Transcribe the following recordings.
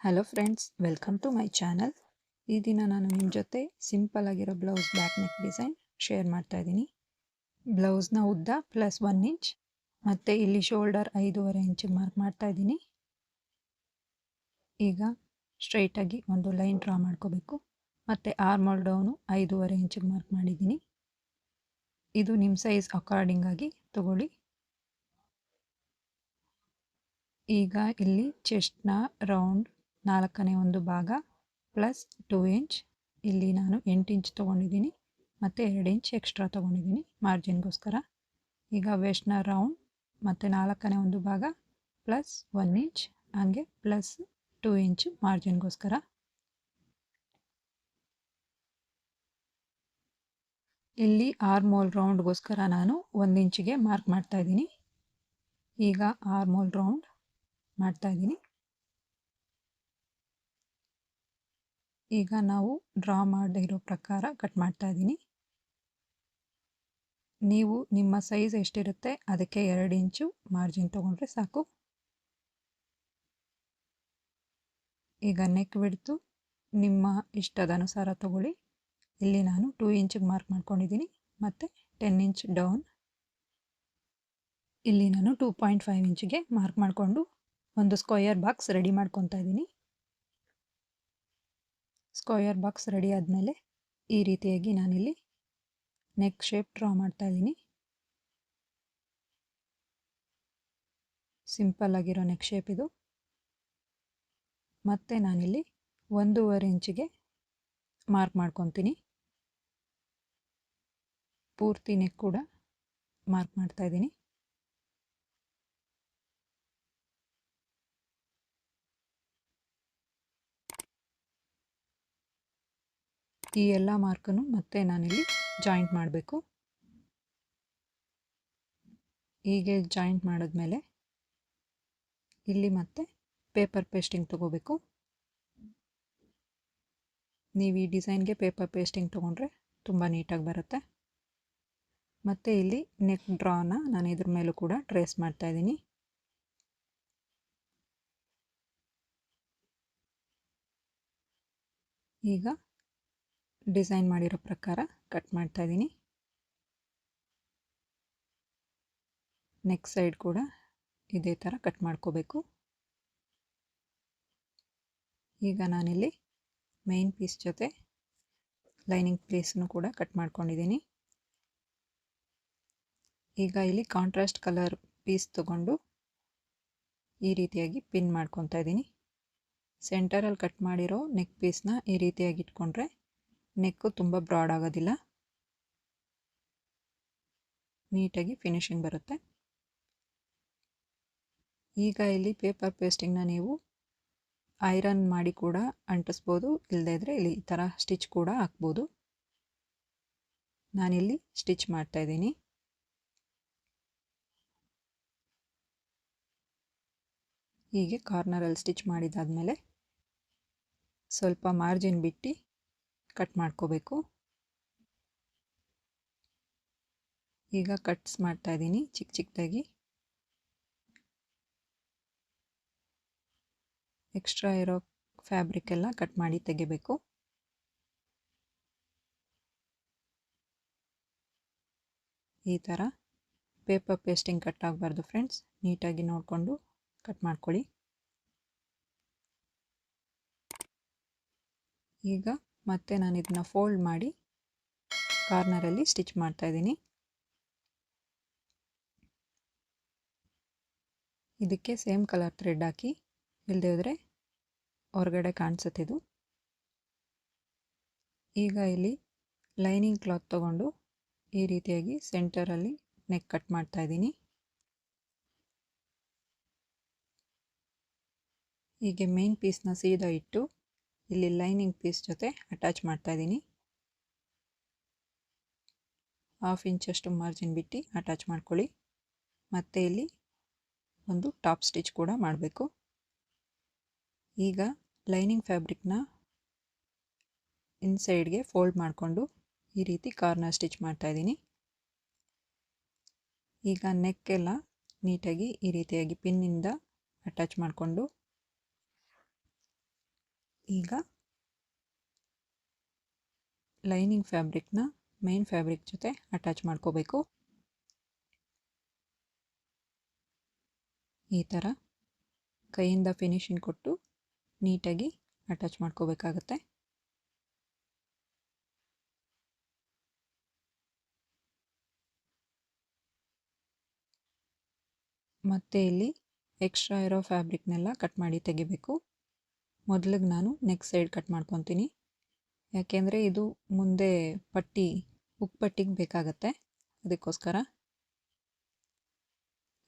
Hello friends, welcome to my channel. ಈ ದಿನ ನಾನು ನಿಮ್ಮ ಜೊತೆ ಸಿಂಪಲ್ ಆಗಿರೋ blouse back neck design share ಮಾಡ್ತಾ ಇದ್ದೀನಿ. ಬ್ಲೌಸ್ನ ಉದ್ದ +1 ಇಂಚ್ ಮತ್ತು ಇಲ್ಲಿ ಶೋಲ್ಡರ್ 5.5 ಇಂಚಿಗೆ ಮಾರ್ಕ್ ಮಾಡ್ತಾ ಇದ್ದೀನಿ. ಈಗ ಸ್ಟ್ರೈಟಾಗಿ ಒಂದು ಲೈನ್ ಡ್ರಾ ಮಾಡ್ಕೋಬೇಕು ಮತ್ತು ಆರ್ಮೋಲ್ ಡೌನು 5.5 ಇಂಚಿಗೆ ಮಾರ್ಕ್ ಮಾಡಿದ್ದೀನಿ. ಇದು ನಿಮ್ಮ ಸೈಜ್ ಅಕಾರ್ಡಿಂಗ್ ಆಗಿ ತಗೊಳ್ಳಿ. ಈಗ ಇಲ್ಲಿ ಚೆಸ್ಟ್ನ ರೌಂಡ್ 4/1 ಭಾಗ +2 ಇಂಚ್, ಇಲ್ಲಿ ನಾನು 8 ಇಂಚ್ ತೊಗೊಂಡಿದ್ದೀನಿ ಮತ್ತು 2 ಇಂಚ್ ಎಕ್ಸ್ಟ್ರಾ ತೊಗೊಂಡಿದ್ದೀನಿ ಮಾರ್ಜಿನ್ಗೋಸ್ಕರ. ಈಗ ವೆಸ್ಟ್ನ ರೌಂಡ್ ಮತ್ತು 4/1 ಭಾಗ +1 ಇಂಚ್, ಹಾಗೆ +2 ಇಂಚ್ ಮಾರ್ಜಿನ್ಗೋಸ್ಕರ. ಇಲ್ಲಿ ಆರ್ಮೋಲ್ ರೌಂಡ್ಗೋಸ್ಕರ ನಾನು 1 ಇಂಚಿಗೆ ಮಾರ್ಕ್ ಮಾಡ್ತಾ ಇದ್ದೀನಿ. ಈಗ ಆರ್ಮೋಲ್ ರೌಂಡ್ ಮಾಡ್ತಾ ಇದ್ದೀನಿ. ಈಗ ನಾವು ಡ್ರಾ ಮಾಡಿರೋ ಪ್ರಕಾರ ಕಟ್ ಮಾಡ್ತಾ ಇದ್ದೀನಿ. ನೀವು ನಿಮ್ಮ ಸೈಜ್ ಎಷ್ಟಿರುತ್ತೆ ಅದಕ್ಕೆ 2 ಇಂಚು ಮಾರ್ಜಿನ್ ತೊಗೊಂಡ್ರೆ ಸಾಕು. ಈಗ ನೆಕ್ ವಿಡ್ತು ನಿಮ್ಮ ಇಷ್ಟದ ಅನುಸಾರ ತಗೊಳ್ಳಿ. ಇಲ್ಲಿ ನಾನು 2 ಇಂಚಿಗೆ ಮಾರ್ಕ್ ಮಾಡ್ಕೊಂಡಿದ್ದೀನಿ ಮತ್ತು 10 ಇಂಚ್ ಡೌನ್. ಇಲ್ಲಿ ನಾನು 2.5 ಇಂಚಿಗೆ ಮಾರ್ಕ್ ಮಾಡಿಕೊಂಡು ಒಂದು ಸ್ಕ್ವಯರ್ ಬಾಕ್ಸ್ ರೆಡಿ ಮಾಡ್ಕೊತಾ ಇದ್ದೀನಿ. ಸ್ಕ್ವಯರ್ ಬಾಕ್ಸ್ ರೆಡಿ ಆದಮೇಲೆ ಈ ರೀತಿಯಾಗಿ ನಾನಿಲ್ಲಿ ನೆಕ್ ಶೇಪ್ ಡ್ರಾ ಮಾಡ್ತಾ ಇದ್ದೀನಿ. ಸಿಂಪಲ್ ಆಗಿರೋ ನೆಕ್ ಶೇಪ್ ಇದು. ಮತ್ತು ನಾನಿಲ್ಲಿ 1.5 ಇಂಚಿಗೆ ಮಾರ್ಕ್ ಮಾಡ್ಕೊತೀನಿ. ಪೂರ್ತಿ ನೆಕ್ ಕೂಡ ಮಾರ್ಕ್ ಮಾಡ್ತಾ ಇದ್ದೀನಿ. ಈ ಎಲ್ಲ ಮಾರ್ಕನ್ನು ಮತ್ತೆ ನಾನಿಲ್ಲಿ ಜಾಯಿಂಟ್ ಮಾಡಬೇಕು. ಹೀಗೆ ಜಾಯಿಂಟ್ ಮಾಡಿದ್ಮೇಲೆ ಇಲ್ಲಿ ಮತ್ತೆ ಪೇಪರ್ ಪೇಸ್ಟಿಂಗ್ ತಗೋಬೇಕು. ನೀವು ಈ ಡಿಸೈನ್ಗೆ ಪೇಪರ್ ಪೇಸ್ಟಿಂಗ್ ತೊಗೊಂಡ್ರೆ ತುಂಬ ನೀಟಾಗಿ ಬರುತ್ತೆ. ಮತ್ತು ಇಲ್ಲಿ ನೆಕ್ ಡ್ರಾನ ನಾನು ಇದ್ರ ಮೇಲೂ ಕೂಡ ಟ್ರೇಸ್ ಮಾಡ್ತಾ ಇದ್ದೀನಿ. ಈಗ ಡಿಸೈನ್ ಮಾಡಿರೋ ಪ್ರಕಾರ ಕಟ್ ಮಾಡ್ತಾ ಇದ್ದೀನಿ. ನೆಕ್ ಸೈಡ್ ಕೂಡ ಇದೇ ಥರ ಕಟ್ ಮಾಡ್ಕೋಬೇಕು. ಈಗ ನಾನಿಲ್ಲಿ ಮೇನ್ ಪೀಸ್ ಜೊತೆ ಲೈನಿಂಗ್ ಪೀಸ್ನು ಕೂಡ ಕಟ್ ಮಾಡ್ಕೊಂಡಿದ್ದೀನಿ. ಈಗ ಇಲ್ಲಿ ಕಾಂಟ್ರಾಸ್ಟ್ ಕಲರ್ ಪೀಸ್ ತಗೊಂಡು ಈ ರೀತಿಯಾಗಿ ಪಿನ್ ಮಾಡ್ಕೊತಾ ಇದ್ದೀನಿ. ಸೆಂಟರಲ್ಲಿ ಕಟ್ ಮಾಡಿರೋ ನೆಕ್ ಪೀಸ್ನ ಈ ರೀತಿಯಾಗಿ ಇಟ್ಕೊಂಡ್ರೆ ನೆಕ್ಕು ತುಂಬ ಬ್ರಾಡ್ ಆಗೋದಿಲ್ಲ, ನೀಟಾಗಿ ಫಿನಿಶಿಂಗ್ ಬರುತ್ತೆ. ಈಗ ಇಲ್ಲಿ ಪೇಪರ್ ಪೇಸ್ಟಿಂಗ್ನ ನೀವು ಐರನ್ ಮಾಡಿ ಕೂಡ ಅಂಟಿಸ್ಬೋದು, ಇಲ್ಲದೇ ಇದ್ದರೆ ಇಲ್ಲಿ ಈ ಥರ ಸ್ಟಿಚ್ ಕೂಡ ಹಾಕ್ಬೋದು. ನಾನಿಲ್ಲಿ ಸ್ಟಿಚ್ ಮಾಡ್ತಾ ಇದ್ದೀನಿ. ಹೀಗೆ ಕಾರ್ನರಲ್ಲಿ ಸ್ಟಿಚ್ ಮಾಡಿದಾದಮೇಲೆ ಸ್ವಲ್ಪ ಮಾರ್ಜಿನ್ ಬಿಟ್ಟು ಕಟ್ ಮಾಡ್ಕೋಬೇಕು. ಈಗ ಕಟ್ಸ್ ಮಾಡ್ತಾ ಇದ್ದೀನಿ ಚಿಕ್ಕ ಚಿಕ್ಕದಾಗಿ. ಎಕ್ಸ್ಟ್ರಾ ಇರೋ ಫ್ಯಾಬ್ರಿಕ್ ಎಲ್ಲ ಕಟ್ ಮಾಡಿ ತೆಗಿಬೇಕು. ಈ ಥರ ಪೇಪರ್ ಪೇಸ್ಟಿಂಗ್ ಕಟ್ ಆಗಬಾರ್ದು ಫ್ರೆಂಡ್ಸ್, ನೀಟಾಗಿ ನೋಡಿಕೊಂಡು ಕಟ್ ಮಾಡ್ಕೊಳ್ಳಿ. ಈಗ ಮತ್ತೆ ನಾನು ಇದನ್ನ ಫೋಲ್ಡ್ ಮಾಡಿ ಕಾರ್ನರಲ್ಲಿ ಸ್ಟಿಚ್ ಮಾಡ್ತಾ ಇದ್ದೀನಿ. ಇದಕ್ಕೆ ಸೇಮ್ ಕಲರ್ ಥ್ರೆಡ್ ಹಾಕಿ, ಇಲ್ಲದೇ ಹೋದರೆ ಹೊರಗಡೆ ಕಾಣಿಸುತ್ತಿದ್ದು. ಈಗ ಇಲ್ಲಿ ಲೈನಿಂಗ್ ಕ್ಲಾತ್ ತಗೊಂಡು ಈ ರೀತಿಯಾಗಿ ಸೆಂಟರಲ್ಲಿ ನೆಕ್ ಕಟ್ ಮಾಡ್ತಾ ಇದ್ದೀನಿ. ಹೀಗೆ ಮೇನ್ ಪೀಸ್ನ ಸೀದಾ ಇಟ್ಟು ಇಲ್ಲಿ ಲೈನಿಂಗ್ ಪೀಸ್ ಜೊತೆ ಅಟ್ಯಾಚ್ ಮಾಡ್ತಾ ಇದ್ದೀನಿ. 1/2 ಇಂಚಷ್ಟು ಮಾರ್ಜಿನ್ ಬಿಟ್ಟು ಅಟ್ಯಾಚ್ ಮಾಡ್ಕೊಳ್ಳಿ. ಮತ್ತು ಇಲ್ಲಿ ಒಂದು ಟಾಪ್ ಸ್ಟಿಚ್ ಕೂಡ ಮಾಡಬೇಕು. ಈಗ ಲೈನಿಂಗ್ ಫ್ಯಾಬ್ರಿಕ್ನ ಇನ್ಸೈಡ್ಗೆ ಫೋಲ್ಡ್ ಮಾಡಿಕೊಂಡು ಈ ರೀತಿ ಕಾರ್ನರ್ ಸ್ಟಿಚ್ ಮಾಡ್ತಾ ಇದ್ದೀನಿ. ಈಗ ನೆಕ್ಕೆಲ್ಲ ನೀಟಾಗಿ ಈ ರೀತಿಯಾಗಿ ಪಿನ್ನಿಂದ ಅಟ್ಯಾಚ್ ಮಾಡಿಕೊಂಡು ಈಗ ಲೈನಿಂಗ್ ಫ್ಯಾಬ್ರಿಕ್ನ ಮೇನ್ ಫ್ಯಾಬ್ರಿಕ್ ಜೊತೆ ಅಟ್ಯಾಚ್ ಮಾಡ್ಕೋಬೇಕು. ಈ ಥರ ಕೈಯಿಂದ ಫಿನಿಶಿಂಗ್ ಕೊಟ್ಟು ನೀಟಾಗಿ ಅಟ್ಯಾಚ್ ಮಾಡ್ಕೋಬೇಕಾಗತ್ತೆ. ಮತ್ತು ಇಲ್ಲಿ ಎಕ್ಸ್ಟ್ರಾ ಇರೋ ಫ್ಯಾಬ್ರಿಕ್ನೆಲ್ಲ ಕಟ್ ಮಾಡಿ ತೆಗಿಬೇಕು. ಮೊದಲಿಗೆ ನಾನು ನೆಕ್ ಸೈಡ್ ಕಟ್ ಮಾಡ್ಕೊತೀನಿ, ಯಾಕೆಂದರೆ ಇದು ಮುಂದೆ ಉಕ್ಪಟ್ಟಿಗೆ ಬೇಕಾಗತ್ತೆ. ಅದಕ್ಕೋಸ್ಕರ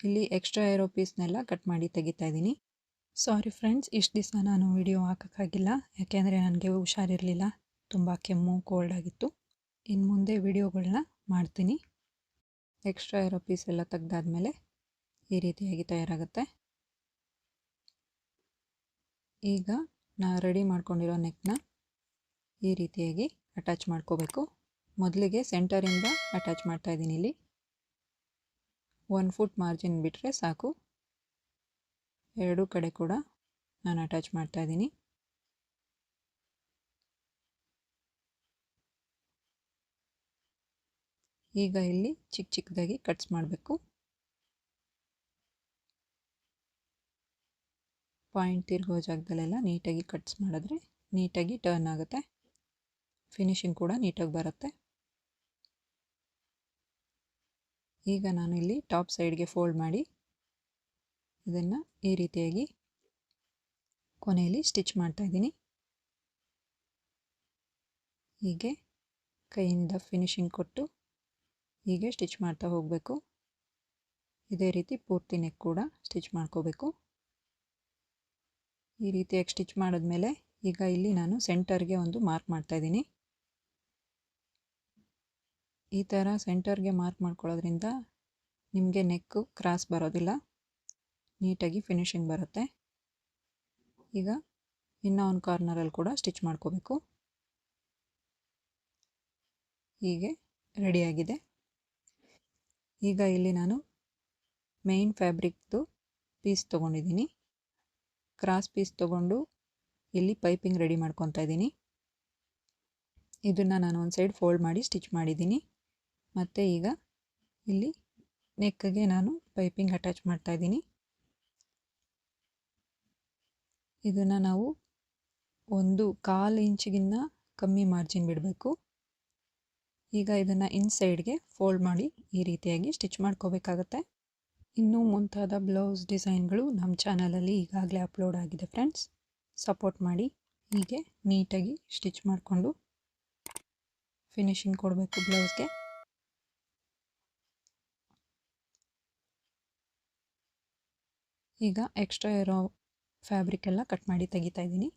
ಇಲ್ಲಿ ಎಕ್ಸ್ಟ್ರಾ ಇರೋ ಪೀಸ್ನೆಲ್ಲ ಕಟ್ ಮಾಡಿ ತೆಗಿತಾ ಇದ್ದೀನಿ. ಸಾರಿ ಫ್ರೆಂಡ್ಸ್, ಇಷ್ಟು ದಿವಸ ನಾನು ವಿಡಿಯೋ ಹಾಕೋಕ್ಕಾಗಿಲ್ಲ, ಯಾಕೆಂದರೆ ನನಗೆ ಹುಷಾರಿರಲಿಲ್ಲ, ತುಂಬ ಕೆಮ್ಮು ಕೋಲ್ಡ್ ಆಗಿತ್ತು. ಇನ್ನು ಮುಂದೆ ವಿಡಿಯೋಗಳನ್ನ ಮಾಡ್ತೀನಿ. ಎಕ್ಸ್ಟ್ರಾ ಇರೋ ಪೀಸ್ ಎಲ್ಲ ತೆಗ್ದಾದ್ಮೇಲೆ ಈ ರೀತಿಯಾಗಿ ತಯಾರಾಗುತ್ತೆ. ಈಗ ನಾನು ರೆಡಿ ಮಾಡ್ಕೊಂಡಿರೋ ನೆಕ್ನ ಈ ರೀತಿಯಾಗಿ ಅಟ್ಯಾಚ್ ಮಾಡ್ಕೋಬೇಕು. ಮೊದಲಿಗೆ ಸೆಂಟರಿಂದ ಅಟ್ಯಾಚ್ ಮಾಡ್ತಾ ಇದ್ದೀನಿ. ಇಲ್ಲಿ 1 ಫುಟ್ ಮಾರ್ಜಿನ್ ಬಿಟ್ಟರೆ ಸಾಕು. ಎರಡೂ ಕಡೆ ಕೂಡ ನಾನು ಅಟ್ಯಾಚ್ ಮಾಡ್ತಾ ಇದ್ದೀನಿ. ಈಗ ಇಲ್ಲಿ ಚಿಕ್ಕ ಚಿಕ್ಕದಾಗಿ ಕಟ್ಸ್ ಮಾಡಬೇಕು. ಪಾಯಿಂಟ್ ತಿರುಗೋ ಜಾಗದಲ್ಲೆಲ್ಲ ನೀಟಾಗಿ ಕಟ್ಸ್ ಮಾಡಿದ್ರೆ ನೀಟಾಗಿ ಟರ್ನ್ ಆಗುತ್ತೆ, ಫಿನಿಶಿಂಗ್ ಕೂಡ ನೀಟಾಗಿ ಬರುತ್ತೆ. ಈಗ ನಾನು ಇಲ್ಲಿ ಟಾಪ್ ಸೈಡ್ಗೆ ಫೋಲ್ಡ್ ಮಾಡಿ ಇದನ್ನು ಈ ರೀತಿಯಾಗಿ ಕೊನೆಯಲ್ಲಿ ಸ್ಟಿಚ್ ಮಾಡ್ತಾ ಇದ್ದೀನಿ. ಹೀಗೆ ಕೈಯಿಂದ ಫಿನಿಶಿಂಗ್ ಕೊಟ್ಟು ಹೀಗೆ ಸ್ಟಿಚ್ ಮಾಡ್ತಾ ಹೋಗಬೇಕು. ಇದೇ ರೀತಿ ಪೂರ್ತಿ ನೆಕ್ ಕೂಡ ಸ್ಟಿಚ್ ಮಾಡ್ಕೋಬೇಕು. ಈ ರೀತಿಯಾಗಿ ಸ್ಟಿಚ್ ಮಾಡಿದ್ಮೇಲೆ ಈಗ ಇಲ್ಲಿ ನಾನು ಸೆಂಟರ್ಗೆ ಒಂದು ಮಾರ್ಕ್ ಮಾಡ್ತಾ ಇದ್ದೀನಿ. ಈ ಥರ ಸೆಂಟರ್ಗೆ ಮಾರ್ಕ್ ಮಾಡ್ಕೊಳ್ಳೋದ್ರಿಂದ ನಿಮಗೆ ನೆಕ್ಕು ಕ್ರಾಸ್ ಬರೋದಿಲ್ಲ, ನೀಟಾಗಿ ಫಿನಿಶಿಂಗ್ ಬರುತ್ತೆ. ಈಗ ಇನ್ನೂ ಒಂದು ಕಾರ್ನರಲ್ಲಿ ಕೂಡ ಸ್ಟಿಚ್ ಮಾಡ್ಕೋಬೇಕು. ಹೀಗೆ ರೆಡಿಯಾಗಿದೆ. ಈಗ ಇಲ್ಲಿ ನಾನು ಮೇನ್ ಫ್ಯಾಬ್ರಿಕ್ದು ಪೀಸ್ ತೊಗೊಂಡಿದ್ದೀನಿ. ಕ್ರಾಸ್ ಪೀಸ್ ತೊಗೊಂಡು ಇಲ್ಲಿ ಪೈಪಿಂಗ್ ರೆಡಿ ಮಾಡ್ಕೊತಾ ಇದ್ದೀನಿ. ಇದನ್ನು ನಾನು ಒಂದು ಸೈಡ್ ಫೋಲ್ಡ್ ಮಾಡಿ ಸ್ಟಿಚ್ ಮಾಡಿದ್ದೀನಿ. ಮತ್ತು ಈಗ ಇಲ್ಲಿ ನೆಕ್ಗೆ ನಾನು ಪೈಪಿಂಗ್ ಅಟ್ಯಾಚ್ ಮಾಡ್ತಾ ಇದ್ದೀನಿ. ಇದನ್ನು ನಾವು 1/4 ಇಂಚಿಗಿನ್ನ ಕಮ್ಮಿ ಮಾರ್ಜಿನ್ ಬಿಡಬೇಕು. ಈಗ ಇದನ್ನು ಇನ್ಸೈಡ್ಗೆ ಫೋಲ್ಡ್ ಮಾಡಿ ಈ ರೀತಿಯಾಗಿ ಸ್ಟಿಚ್ ಮಾಡ್ಕೋಬೇಕಾಗತ್ತೆ. ಇನ್ನೂ ಮುಂತಾದ ಬ್ಲೌಸ್ ಡಿಸೈನ್ಗಳು ನಮ್ಮ ಚಾನಲಲ್ಲಿ ಈಗಾಗಲೇ ಅಪ್ಲೋಡ್ ಆಗಿದೆ ಫ್ರೆಂಡ್ಸ್, ಸಪೋರ್ಟ್ ಮಾಡಿ. ಹೀಗೆ ನೀಟಾಗಿ ಸ್ಟಿಚ್ ಮಾಡಿಕೊಂಡು ಫಿನಿಶಿಂಗ್ ಕೊಡಬೇಕು ಬ್ಲೌಸ್ಗೆ. ಈಗ ಎಕ್ಸ್ಟ್ರಾ ಇರೋ ಫ್ಯಾಬ್ರಿಕ್ ಎಲ್ಲ ಕಟ್ ಮಾಡಿ ತೆಗಿತಾ ಇದ್ದೀನಿ.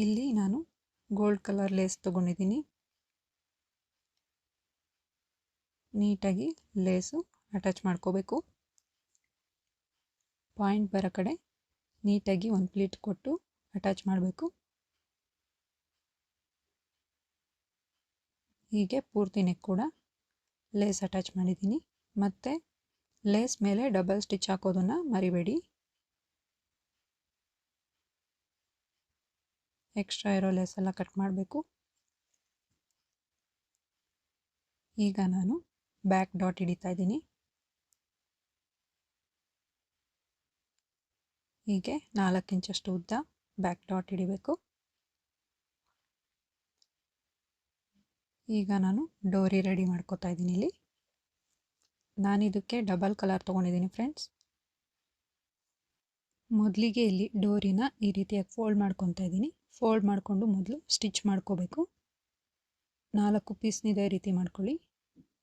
ಇಲ್ಲಿ ನಾನು ಗೋಲ್ಡ್ ಕಲರ್ ಲೇಸ್ ತೊಗೊಂಡಿದ್ದೀನಿ. ನೀಟಾಗಿ ಲೇಸು ಅಟ್ಯಾಚ್ ಮಾಡ್ಕೋಬೇಕು. ಪಾಯಿಂಟ್ ಬರೋ ಕಡೆ ನೀಟಾಗಿ ಒಂದು ಪ್ಲೀಟ್ ಕೊಟ್ಟು ಅಟ್ಯಾಚ್ ಮಾಡಬೇಕು. ಹೀಗೆ ಪೂರ್ತಿ ನೆಕ್ ಕೂಡ ಲೇಸ್ ಅಟ್ಯಾಚ್ ಮಾಡಿದ್ದೀನಿ. ಮತ್ತು ಲೇಸ್ ಮೇಲೆ ಡಬಲ್ ಸ್ಟಿಚ್ ಹಾಕೋದನ್ನು ಮರಿಬೇಡಿ. ಎಕ್ಸ್ಟ್ರಾ ಇರೋ ಲೇಸ್ ಎಲ್ಲ ಕಟ್ ಮಾಡಬೇಕು. ಈಗ ನಾನು ಬ್ಯಾಕ್ ಡಾಟ್ ಹಿಡಿತಾ ಇದ್ದೀನಿ. ಹೀಗೆ 4 ಇಂಚಷ್ಟು ಉದ್ದ ಬ್ಯಾಕ್ ಡಾಟ್ ಹಿಡಿಬೇಕು. ಈಗ ನಾನು ಡೋರಿ ರೆಡಿ ಮಾಡ್ಕೋತಾ ಇದ್ದೀನಿ. ಇಲ್ಲಿ ನಾನು ಇದಕ್ಕೆ ಡಬಲ್ ಕಲರ್ ತೊಗೊಂಡಿದ್ದೀನಿ ಫ್ರೆಂಡ್ಸ್. ಮೊದಲಿಗೆ ಇಲ್ಲಿ ಡೋರಿನ ಈ ರೀತಿಯಾಗಿ ಫೋಲ್ಡ್ ಮಾಡ್ಕೊತಾ ಇದ್ದೀನಿ. ಫೋಲ್ಡ್ ಮಾಡಿಕೊಂಡು ಮೊದಲು ಸ್ಟಿಚ್ ಮಾಡ್ಕೋಬೇಕು. 4 ಪೀಸ್ನ ಇದೇ ರೀತಿ ಮಾಡ್ಕೊಳ್ಳಿ.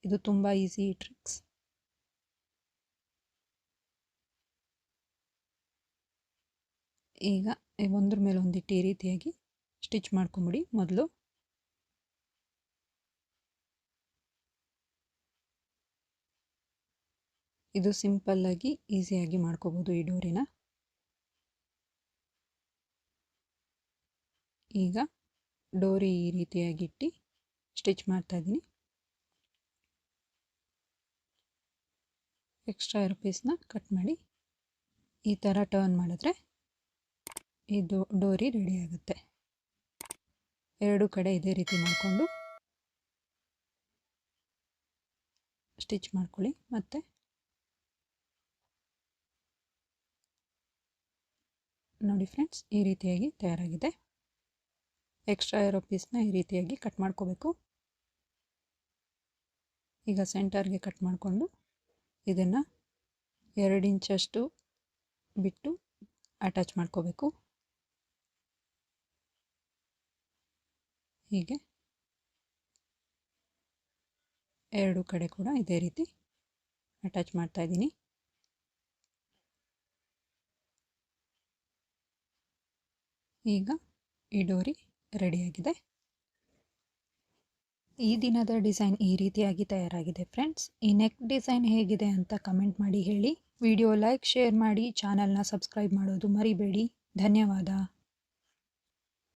ಇದು ತುಂಬ ಈಸಿ ಟ್ರಿಕ್ಸ್. ಈಗ ಒಂದ್ರ ಮೇಲೆ ಒಂದಿಟ್ಟು ಈ ರೀತಿಯಾಗಿ ಸ್ಟಿಚ್ ಮಾಡ್ಕೊಂಬಿಡಿ. ಮೊದಲು ಇದು ಸಿಂಪಲ್ಲಾಗಿ ಈಸಿಯಾಗಿ ಮಾಡ್ಕೋಬೋದು ಈ ಡೋರಿನ. ಈಗ ಡೋರಿ ಈ ರೀತಿಯಾಗಿ ಇಟ್ಟು ಸ್ಟಿಚ್ ಮಾಡ್ತಾಯಿದ್ದೀನಿ. ಎಕ್ಸ್ಟ್ರಾ ಇರೋ ಪೀಸ್ನ ಕಟ್ ಮಾಡಿ ಈ ಥರ ಟರ್ನ್ ಮಾಡಿದ್ರೆ ಇದು ಡೋರಿ ರೆಡಿ ಆಗುತ್ತೆ. ಎರಡು ಕಡೆ ಇದೇ ರೀತಿ ಮಾಡಿಕೊಂಡು ಸ್ಟಿಚ್ ಮಾಡ್ಕೊಳ್ಳಿ. ಮತ್ತು ನೋಡಿ ಫ್ರೆಂಡ್ಸ್, ಈ ರೀತಿಯಾಗಿ ತಯಾರಾಗಿದೆ. ಎಕ್ಸ್ಟ್ರಾ ಇರೋ ಪೀಸ್ನ ಈ ರೀತಿಯಾಗಿ ಕಟ್ ಮಾಡ್ಕೋಬೇಕು. ಈಗ ಸೆಂಟರ್ಗೆ ಕಟ್ ಮಾಡಿಕೊಂಡು ಇದನ್ನು 2 ಇಂಚಷ್ಟು ಬಿಟ್ಟು ಅಟ್ಯಾಚ್ ಮಾಡ್ಕೋಬೇಕು. ಹೀಗೆ ಎರಡು ಕಡೆ ಕೂಡ ಇದೇ ರೀತಿ ಅಟ್ಯಾಚ್ ಮಾಡ್ತಾ ಇದ್ದೀನಿ. ಈಗ ಈ ಡೋರಿ ರೆಡಿಯಾಗಿದೆ. ಈ ದಿನದ ಡಿಸೈನ್ ಈ ರೀತಿಯಾಗಿ ತಯಾರಾಗಿದೆ ಫ್ರೆಂಡ್ಸ್. ಈ ನೆಕ್ ಡಿಸೈನ್ ಹೇಗಿದೆ ಅಂತ ಕಮೆಂಟ್ ಮಾಡಿ ಹೇಳಿ. ವಿಡಿಯೋ ಲೈಕ್, ಶೇರ್ ಮಾಡಿ, ಚಾನಲ್ನ ಸಬ್ಸ್ಕ್ರೈಬ್ ಮಾಡೋದು ಮರಿಬೇಡಿ. ಧನ್ಯವಾದ.